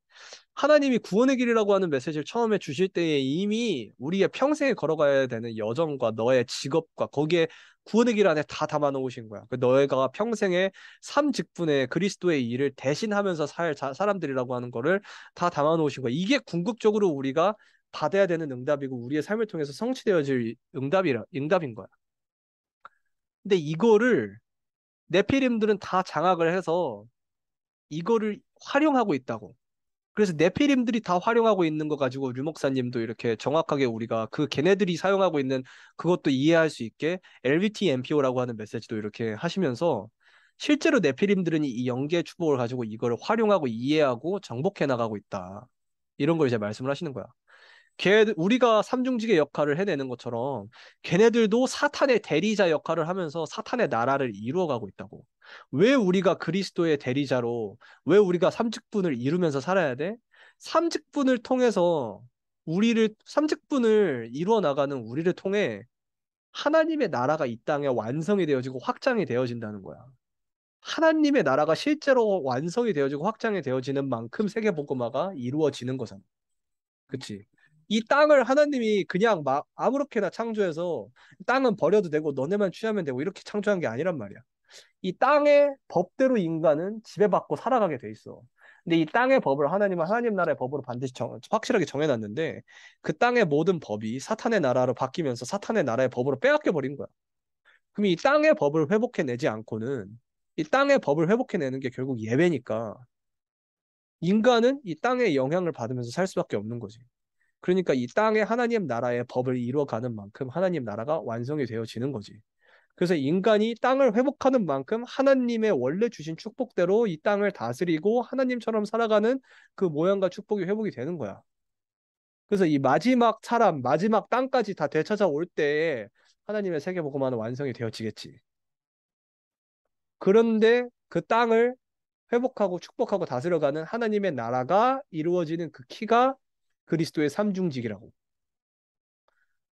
하나님이 구원의 길이라고 하는 메시지를 처음에 주실 때에 이미 우리의 평생에 걸어가야 되는 여정과 너의 직업과 거기에 구원의 길 안에 다 담아 놓으신 거야. 너희가 평생에 삶 직분의 그리스도의 일을 대신하면서 살 사람들이라고 하는 거를 다 담아 놓으신 거야. 이게 궁극적으로 우리가 받아야 되는 응답이고 우리의 삶을 통해서 성취되어질 응답인 거야. 근데 이거를 네피림들은 다 장악을 해서 이거를 활용하고 있다고. 그래서 네피림들이 다 활용하고 있는 거 가지고 류 목사님도 이렇게 정확하게 우리가 그 걔네들이 사용하고 있는 그것도 이해할 수 있게 LVT MPO라고 하는 메시지도 이렇게 하시면서 실제로 네피림들은 이 영계의 축복을 가지고 이거를 활용하고 이해하고 정복해 나가고 있다. 이런 걸 이제 말씀을 하시는 거야. 우리가 삼중직의 역할을 해내는 것처럼 걔네들도 사탄의 대리자 역할을 하면서 사탄의 나라를 이루어가고 있다고. 왜 우리가 그리스도의 대리자로, 왜 우리가 삼직분을 이루면서 살아야 돼? 삼직분을 통해서 삼직분을 이루어 나가는 우리를 통해 하나님의 나라가 이 땅에 완성이 되어지고 확장이 되어진다는 거야. 하나님의 나라가 실제로 완성이 되어지고 확장이 되어지는 만큼 세계복음화가 이루어지는 거잖아. 그치? 이 땅을 하나님이 그냥 막 아무렇게나 창조해서 땅은 버려도 되고 너네만 취하면 되고 이렇게 창조한 게 아니란 말이야. 이 땅의 법대로 인간은 지배받고 살아가게 돼 있어. 근데 이 땅의 법을 하나님은 하나님 나라의 법으로 반드시 확실하게 정해놨는데 그 땅의 모든 법이 사탄의 나라로 바뀌면서 사탄의 나라의 법으로 빼앗겨 버린 거야. 그럼 이 땅의 법을 회복해내지 않고는 이 땅의 법을 회복해내는 게 결국 예배니까 인간은 이 땅의 영향을 받으면서 살 수밖에 없는 거지. 그러니까 이 땅에 하나님 나라의 법을 이루어가는 만큼 하나님 나라가 완성이 되어지는 거지. 그래서 인간이 땅을 회복하는 만큼 하나님의 원래 주신 축복대로 이 땅을 다스리고 하나님처럼 살아가는 그 모양과 축복이 회복이 되는 거야. 그래서 이 마지막 사람, 마지막 땅까지 다 되찾아올 때에 하나님의 세계복음화는 완성이 되어지겠지. 그런데 그 땅을 회복하고 축복하고 다스려가는 하나님의 나라가 이루어지는 그 키가 그리스도의 삼중직이라고.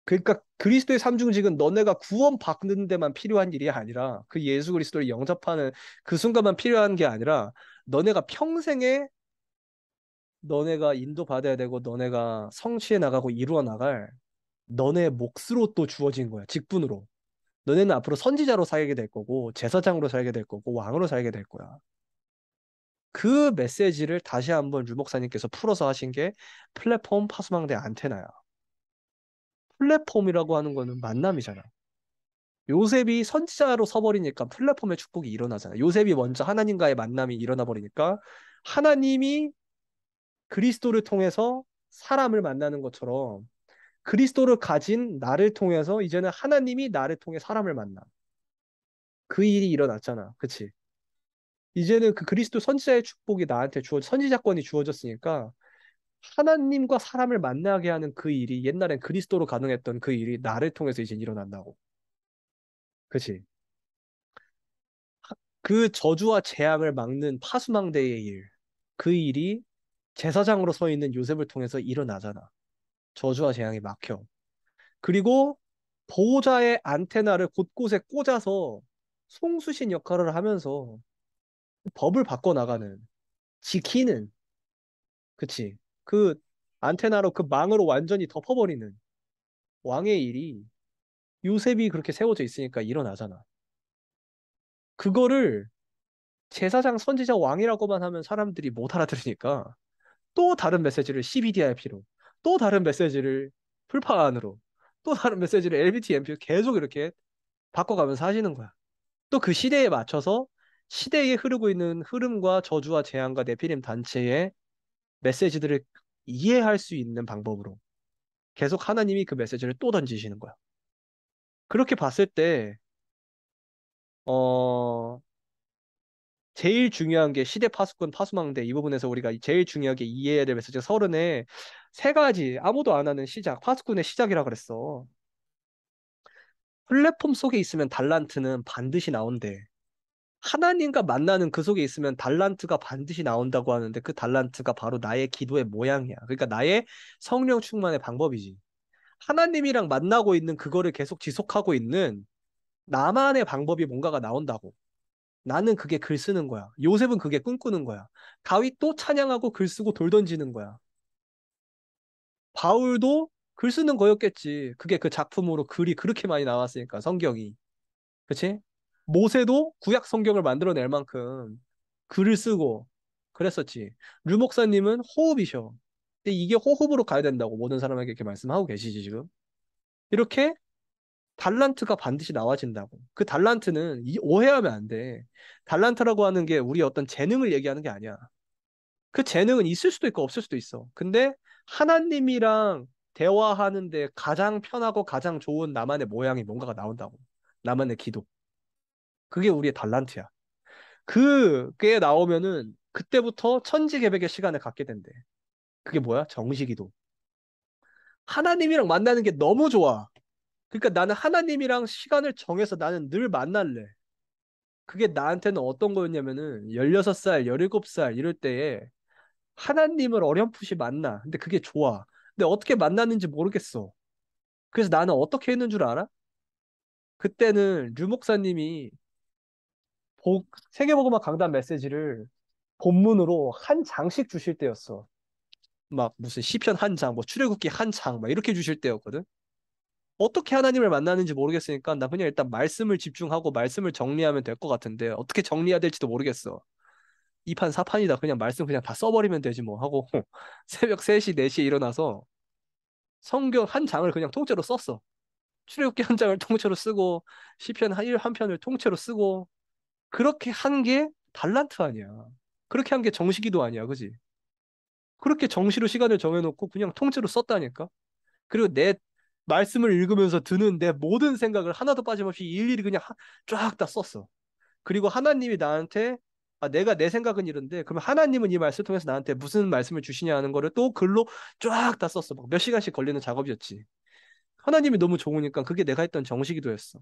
그러니까 그리스도의 삼중직은 너네가 구원 받는 데만 필요한 일이 아니라 그 예수 그리스도를 영접하는 그 순간만 필요한 게 아니라 너네가 평생에 너네가 인도받아야 되고 너네가 성취해 나가고 이루어 나갈 너네 몫으로 또 주어진 거야. 직분으로. 너네는 앞으로 선지자로 살게 될 거고 제사장으로 살게 될 거고 왕으로 살게 될 거야. 그 메시지를 다시 한번 류 목사님께서 풀어서 하신 게 플랫폼 파수망대 안테나야. 플랫폼이라고 하는 거는 만남이잖아. 요셉이 선지자로 서버리니까 플랫폼의 축복이 일어나잖아. 요셉이 먼저 하나님과의 만남이 일어나 버리니까 하나님이 그리스도를 통해서 사람을 만나는 것처럼 그리스도를 가진 나를 통해서 이제는 하나님이 나를 통해 사람을 만나. 그 일이 일어났잖아. 그치? 이제는 그 그리스도 선지자의 축복이 나한테 선지자권이 주어졌으니까 하나님과 사람을 만나게 하는 그 일이 옛날엔 그리스도로 가능했던 그 일이 나를 통해서 이제 일어난다고. 그치? 그 저주와 재앙을 막는 파수망대의 일. 그 일이 제사장으로 서 있는 요셉을 통해서 일어나잖아. 저주와 재앙이 막혀. 그리고 보호자의 안테나를 곳곳에 꽂아서 송수신 역할을 하면서 법을 바꿔나가는, 지키는, 그치? 그 안테나로 그 망으로 완전히 덮어버리는 왕의 일이 요셉이 그렇게 세워져 있으니까 일어나잖아. 그거를 제사장, 선지자, 왕이라고만 하면 사람들이 못 알아들으니까 또 다른 메시지를 CBDIP로, 또 다른 메시지를 풀파안으로, 또 다른 메시지를 LBTMP로 계속 이렇게 바꿔가면서 하시는 거야. 또 그 시대에 맞춰서 시대에 흐르고 있는 흐름과 저주와 재앙과 네피림 단체의 메시지들을 이해할 수 있는 방법으로 계속 하나님이 그 메시지를 또 던지시는 거야. 그렇게 봤을 때, 어, 제일 중요한 게 시대 파수꾼 파수망대 이 부분에서 우리가 제일 중요하게 이해해야 될 메시지가 서른에 세 가지 아무도 안 하는 시작, 파수꾼의 시작이라 그랬어. 플랫폼 속에 있으면 달란트는 반드시 나온대. 하나님과 만나는 그 속에 있으면 달란트가 반드시 나온다고 하는데 그 달란트가 바로 나의 기도의 모양이야. 그러니까 나의 성령 충만의 방법이지. 하나님이랑 만나고 있는 그거를 계속 지속하고 있는 나만의 방법이 뭔가가 나온다고. 나는 그게 글 쓰는 거야. 요셉은 그게 꿈꾸는 거야. 다윗도 찬양하고 글 쓰고 돌 던지는 거야. 바울도 글 쓰는 거였겠지. 그게 그 작품으로 글이 그렇게 많이 나왔으니까 성경이. 그치? 모세도 구약 성경을 만들어낼 만큼 글을 쓰고 그랬었지. 류 목사님은 호흡이셔. 근데 이게 호흡으로 가야 된다고 모든 사람에게 이렇게 말씀하고 계시지 지금. 이렇게 달란트가 반드시 나와진다고. 그 달란트는 오해하면 안 돼. 달란트라고 하는 게 우리 어떤 재능을 얘기하는 게 아니야. 그 재능은 있을 수도 있고 없을 수도 있어. 근데 하나님이랑 대화하는데 가장 편하고 가장 좋은 나만의 모양이 뭔가가 나온다고. 나만의 기도. 그게 우리의 달란트야. 그게 나오면은 그때부터 천지개벽의 시간을 갖게 된대. 그게 뭐야? 정시기도. 하나님이랑 만나는 게 너무 좋아. 그러니까 나는 하나님이랑 시간을 정해서 나는 늘 만날래. 그게 나한테는 어떤 거였냐면은 16살, 17살 이럴 때에 하나님을 어렴풋이 만나. 근데 그게 좋아. 근데 어떻게 만났는지 모르겠어. 그래서 나는 어떻게 했는 줄 알아? 그때는 류 목사님이 세계복음화 강단 메시지를 본문으로 한 장씩 주실 때였어. 막 무슨 시편 한 장, 뭐 출애굽기 한 장, 막 이렇게 주실 때였거든. 어떻게 하나님을 만나는지 모르겠으니까 나 그냥 일단 말씀을 집중하고 말씀을 정리하면 될 것 같은데 어떻게 정리해야 될지도 모르겠어. 2판 4판이다. 그냥 말씀 그냥 다 써버리면 되지 뭐 하고 새벽 3시, 4시에 일어나서 성경 한 장을 그냥 통째로 썼어. 출애굽기 한 장을 통째로 쓰고 시편 한 편을 통째로 쓰고 그렇게 한 게 달란트 아니야. 그렇게 한 게 정식이도 아니야. 그지? 그렇게 정시로 시간을 정해놓고 그냥 통째로 썼다니까. 그리고 내 말씀을 읽으면서 드는 내 모든 생각을 하나도 빠짐없이 일일이 그냥 쫙 다 썼어. 그리고 하나님이 나한테 내가 내 생각은 이런데 그러면 하나님은 이 말씀을 통해서 나한테 무슨 말씀을 주시냐 하는 거를 또 글로 쫙 다 썼어. 막 몇 시간씩 걸리는 작업이었지. 하나님이 너무 좋으니까 그게 내가 했던 정식기도였어.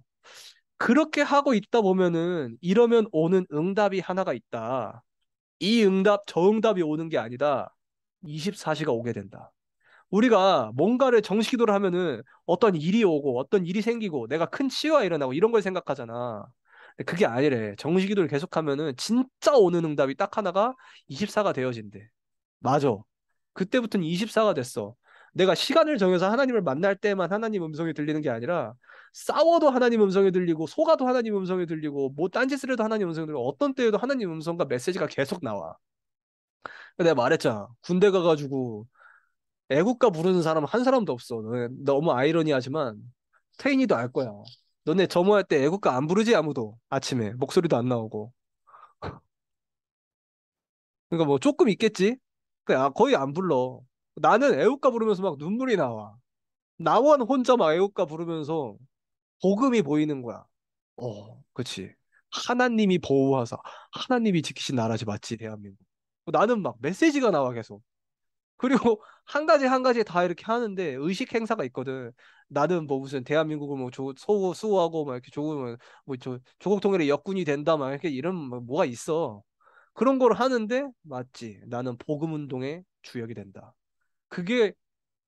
그렇게 하고 있다 보면은 이러면 오는 응답이 하나가 있다. 이 응답, 저 응답이 오는 게 아니다. 24시가 오게 된다. 우리가 뭔가를 정식기도를 하면은 어떤 일이 오고 어떤 일이 생기고 내가 큰 치유가 일어나고 이런 걸 생각하잖아. 근데 그게 아니래. 정식기도를 계속하면은 진짜 오는 응답이 딱 하나가 24가 되어진대. 맞아. 그때부터는 24가 됐어. 내가 시간을 정해서 하나님을 만날 때만 하나님 음성이 들리는 게 아니라 싸워도 하나님 음성이 들리고 속아도 하나님 음성이 들리고 뭐 딴짓을 해도 하나님 음성이 들리고 어떤 때에도 하나님 음성과 메시지가 계속 나와. 내가 말했잖아. 군대 가가지고 애국가 부르는 사람 한 사람도 없어. 너무 아이러니하지만 태인이도 알 거야. 너네 점호할 때 애국가 안 부르지 아무도. 아침에 목소리도 안 나오고. 그러니까 뭐 조금 있겠지. 거의 안 불러. 나는 애국가 부르면서 막 눈물이 나와. 나원 혼자 막 애국가 부르면서 복음이 보이는 거야. 그치. 하나님이 보호하사, 하나님이 지키신 나라지 맞지, 대한민국. 나는 막 메시지가 나와 계속. 그리고 한 가지 한 가지 다 이렇게 하는데 의식 행사가 있거든. 나는 뭐 무슨 대한민국을 뭐 수호하고 막 이렇게 조국은 뭐저 조국 통일의 역군이 된다 막 이렇게 이런 뭐가 있어. 그런 걸 하는데 맞지. 나는 복음 운동의 주역이 된다. 그게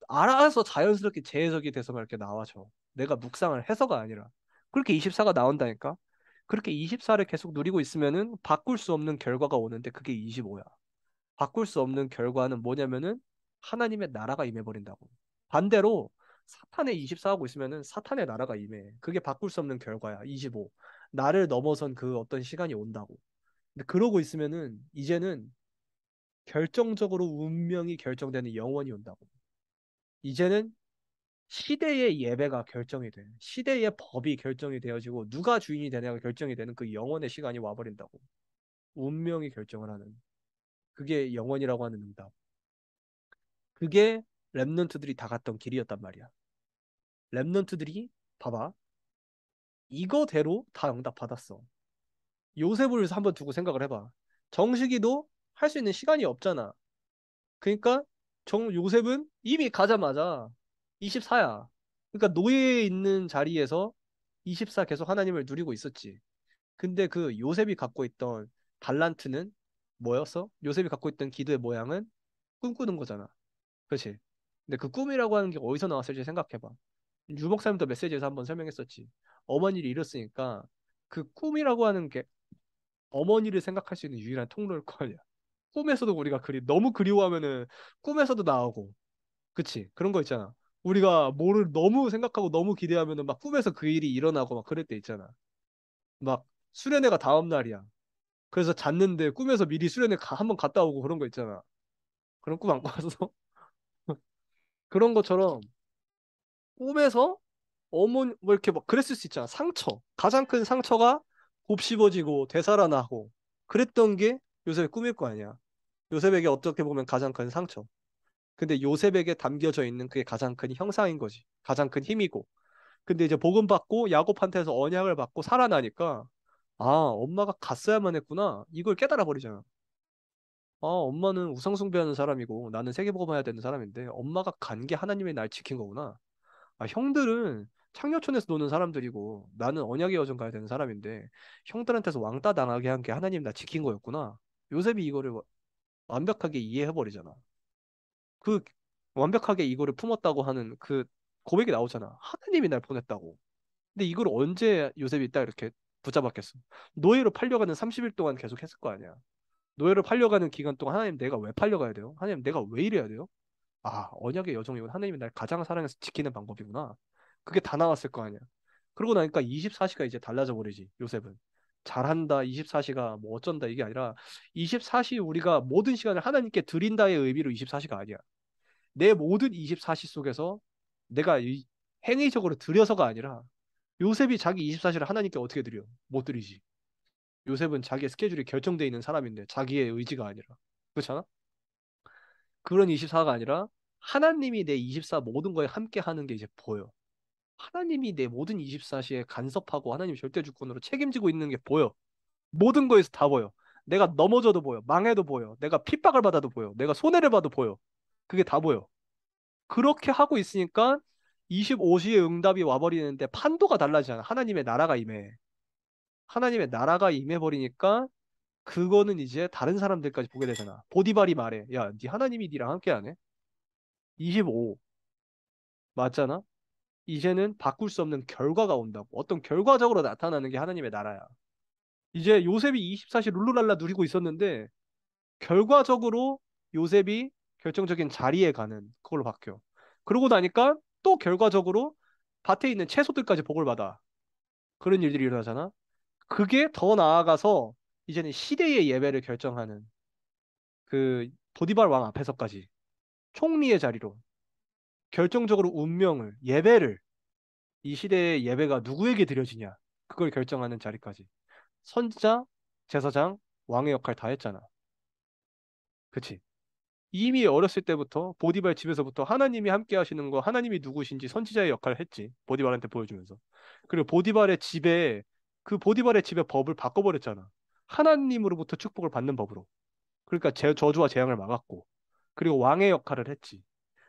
알아서 자연스럽게 재해석이 돼서 막 이렇게 나와줘. 내가 묵상을 해서가 아니라. 그렇게 24가 나온다니까. 그렇게 24를 계속 누리고 있으면은 바꿀 수 없는 결과가 오는데 그게 25야. 바꿀 수 없는 결과는 뭐냐면은 하나님의 나라가 임해버린다고. 반대로 사탄의 24 하고 있으면은 사탄의 나라가 임해. 그게 바꿀 수 없는 결과야. 25. 나를 넘어선 그 어떤 시간이 온다고. 근데 그러고 있으면은 이제는 결정적으로 운명이 결정되는 영원이 온다고. 이제는 시대의 예배가 결정이 돼. 시대의 법이 결정이 되어지고 누가 주인이 되냐가 결정이 되는 그 영원의 시간이 와버린다고. 운명이 결정을 하는. 그게 영원이라고 하는 응답. 그게 랩런트들이 다 갔던 길이었단 말이야. 랩런트들이 봐봐. 이거대로 다 응답 받았어. 요셉을 한번 두고 생각을 해봐. 정식이도 할 수 있는 시간이 없잖아. 그러니까 요셉은 이미 가자마자 24야. 그러니까 노예에 있는 자리에서 24 계속 하나님을 누리고 있었지. 근데 그 요셉이 갖고 있던 달란트는 뭐였어? 요셉이 갖고 있던 기도의 모양은 꿈꾸는 거잖아. 그렇지? 근데 그 꿈이라고 하는 게 어디서 나왔을지 생각해봐. 유목사님도 메시지에서 한번 설명했었지. 어머니를 잃었으니까 그 꿈이라고 하는 게 어머니를 생각할 수 있는 유일한 통로일 거 아니야. 꿈에서도 우리가 너무 그리워하면은 꿈에서도 나오고, 그치? 그런 거 있잖아. 우리가 뭐를 너무 생각하고 너무 기대하면은 막 꿈에서 그 일이 일어나고 막 그럴 때 있잖아. 막 수련회가 다음 날이야. 그래서 잤는데 꿈에서 미리 수련회 한번 갔다 오고 그런 거 있잖아. 그런 꿈 안 꿔서 그런 것처럼 꿈에서 뭐 이렇게 막 그랬을 수 있잖아. 상처. 가장 큰 상처가 곱씹어지고 되살아나고 그랬던 게 요셉의 꿈일 거 아니야. 요셉에게 어떻게 보면 가장 큰 상처. 근데 요셉에게 담겨져 있는 그게 가장 큰 형상인 거지. 가장 큰 힘이고. 근데 이제 복음 받고 야곱한테서 언약을 받고 살아나니까 아, 엄마가 갔어야만 했구나. 이걸 깨달아 버리잖아. 엄마는 우상 숭배하는 사람이고 나는 세계복음 해야 되는 사람인데 엄마가 간 게 하나님이 날 지킨 거구나. 형들은 창녀촌에서 노는 사람들이고 나는 언약의 여정 가야 되는 사람인데 형들한테서 왕따 당하게 한 게 하나님 나 지킨 거였구나. 요셉이 이거를 완벽하게 이해해버리잖아. 그 완벽하게 이거를 품었다고 하는 그 고백이 나오잖아. 하나님이 날 보냈다고. 근데 이걸 언제 요셉이 딱 이렇게 붙잡았겠어? 노예로 팔려가는 30일 동안 계속 했을 거 아니야. 노예로 팔려가는 기간 동안 하나님 내가 왜 팔려가야 돼요? 하나님 내가 왜 이래야 돼요? 언약의 여정이군. 하나님이 날 가장 사랑해서 지키는 방법이구나. 그게 다 나왔을 거 아니야. 그러고 나니까 24시가 이제 달라져 버리지, 요셉은. 잘한다, 24시가 뭐 어쩐다 이게 아니라 24시 우리가 모든 시간을 하나님께 드린다의 의미로 24시가 아니야. 내 모든 24시 속에서 내가 행위적으로 드려서가 아니라 요셉이 자기 24시를 하나님께 어떻게 드려? 못 드리지. 요셉은 자기의 스케줄이 결정되어 있는 사람인데 자기의 의지가 아니라. 그렇잖아? 그런 24가 아니라 하나님이 내 24 모든 거에 함께 하는 게 이제 보여. 하나님이 내 모든 24시에 간섭하고 하나님 절대 주권으로 책임지고 있는 게 보여. 모든 거에서 다 보여. 내가 넘어져도 보여. 망해도 보여. 내가 핍박을 받아도 보여. 내가 손해를 봐도 보여. 그게 다 보여. 그렇게 하고 있으니까 25시의 응답이 와버리는데 판도가 달라지잖아. 하나님의 나라가 임해. 하나님의 나라가 임해버리니까 그거는 이제 다른 사람들까지 보게 되잖아. 보디발이 말해. 야, 네 하나님이 니랑 함께하네. 25. 맞잖아? 이제는 바꿀 수 없는 결과가 온다고. 어떤 결과적으로 나타나는 게 하나님의 나라야. 이제 요셉이 24시 룰루랄라 누리고 있었는데 결과적으로 요셉이 결정적인 자리에 가는 그걸로 바뀌어. 그러고 나니까 또 결과적으로 밭에 있는 채소들까지 복을 받아. 그런 일들이 일어나잖아. 그게 더 나아가서 이제는 시대의 예배를 결정하는 그 보디발 왕 앞에서까지 총리의 자리로 결정적으로 운명을 예배를 이 시대의 예배가 누구에게 드려지냐 그걸 결정하는 자리까지 선지자, 제사장, 왕의 역할 다 했잖아. 그치? 이미 어렸을 때부터 보디발 집에서부터 하나님이 함께 하시는 거, 하나님이 누구신지 선지자의 역할을 했지. 보디발한테 보여주면서. 그리고 보디발의 집의 법을 바꿔버렸잖아. 하나님으로부터 축복을 받는 법으로. 그러니까 저주와 재앙을 막았고. 그리고 왕의 역할을 했지.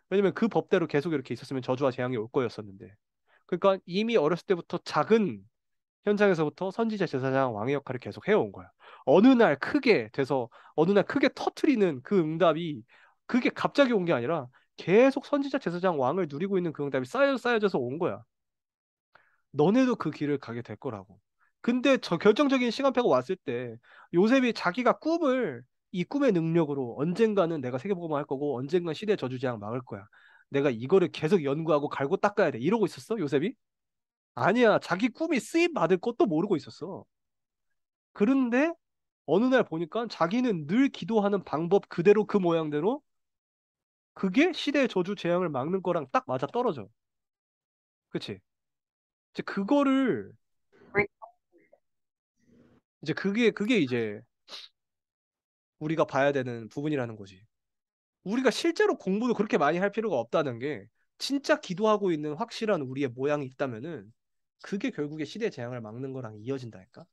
왜냐면 그 법대로 계속 이렇게 있었으면 저주와 재앙이 올 거였었는데. 그러니까 이미 어렸을 때부터 작은 현장에서부터 선지자, 제사장, 왕의 역할을 계속 해온 거야. 어느 날 크게 돼서 어느 날 크게 터트리는 그 응답이 그게 갑자기 온 게 아니라 계속 선지자, 제사장, 왕을 누리고 있는 그 응답이 쌓여져서 온 거야. 너네도 그 길을 가게 될 거라고. 근데 저 결정적인 시간표가 왔을 때 요셉이 자기가 이 꿈의 능력으로 언젠가는 내가 세계복음화 할 거고 언젠가 시대 저주재앙 막을 거야. 내가 이거를 계속 연구하고 갈고 닦아야 돼. 이러고 있었어, 요셉이? 아니야. 자기 꿈이 쓰임 받을 것도 모르고 있었어. 그런데 어느 날 보니까 자기는 늘 기도하는 방법 그대로 그 모양대로 그게 시대의 저주 재앙을 막는 거랑 딱 맞아 떨어져. 그치? 이제 그거를 이제 그게 이제 우리가 봐야 되는 부분이라는 거지. 우리가 실제로 공부도 그렇게 많이 할 필요가 없다는 게 진짜 기도하고 있는 확실한 우리의 모양이 있다면은 그게 결국에 시대 재앙을 막는 거랑 이어진다니까.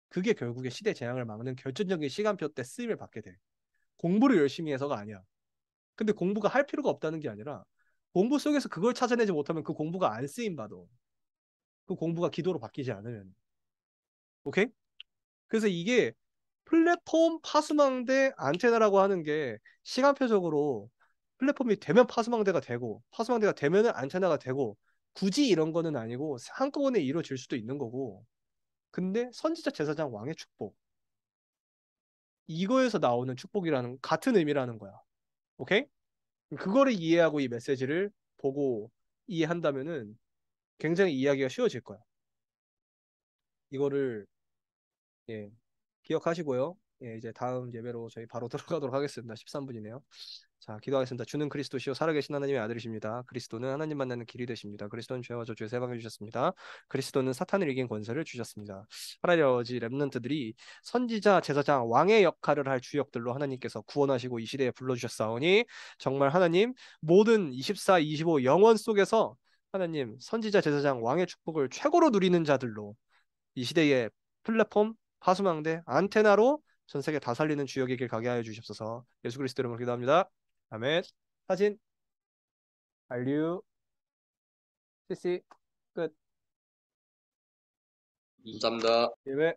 그게 결국에 시대 재앙을 막는 결정적인 시간표 때 쓰임을 받게 돼. 공부를 열심히 해서가 아니야. 근데 공부가 할 필요가 없다는 게 아니라 공부 속에서 그걸 찾아내지 못하면 그 공부가 안 쓰임 받아. 그 공부가 기도로 바뀌지 않으면. 오케이? 그래서 이게 플랫폼 파수망대 안테나라고 하는 게 시간표적으로 플랫폼이 되면 파수망대가 되고 파수망대가 되면은 안테나가 되고 굳이 이런 거는 아니고 한꺼번에 이루어질 수도 있는 거고 근데 선지자 제사장 왕의 축복 이거에서 나오는 축복이라는 같은 의미라는 거야. 오케이? 그거를 이해하고 이 메시지를 보고 이해한다면은 굉장히 이해하기가 쉬워질 거야. 이거를 예, 기억하시고요. 예, 이제 다음 예배로 저희 바로 들어가도록 하겠습니다. 13분이네요. 자, 기도하겠습니다. 주는 그리스도시요 살아계신 하나님의 아들이십니다. 그리스도는 하나님 만나는 길이 되십니다. 그리스도는 죄와 저주에 해방해 주셨습니다. 그리스도는 사탄을 이긴 권세를 주셨습니다. 하나님 아버지 렘넌트들이 선지자, 제사장, 왕의 역할을 할 주역들로 하나님께서 구원하시고 이 시대에 불러주셨사오니 정말 하나님 모든 24, 25 영원 속에서 하나님 선지자, 제사장, 왕의 축복을 최고로 누리는 자들로 이 시대의 플랫폼, 파수망대, 안테나로 전 세계 다 살리는 주역의 길 가게 하여 주시옵소서. 예수 그리스도 이름으로 기도합니다. 아멘. 사진 완료. CC 끝. 감사합니다. 예배.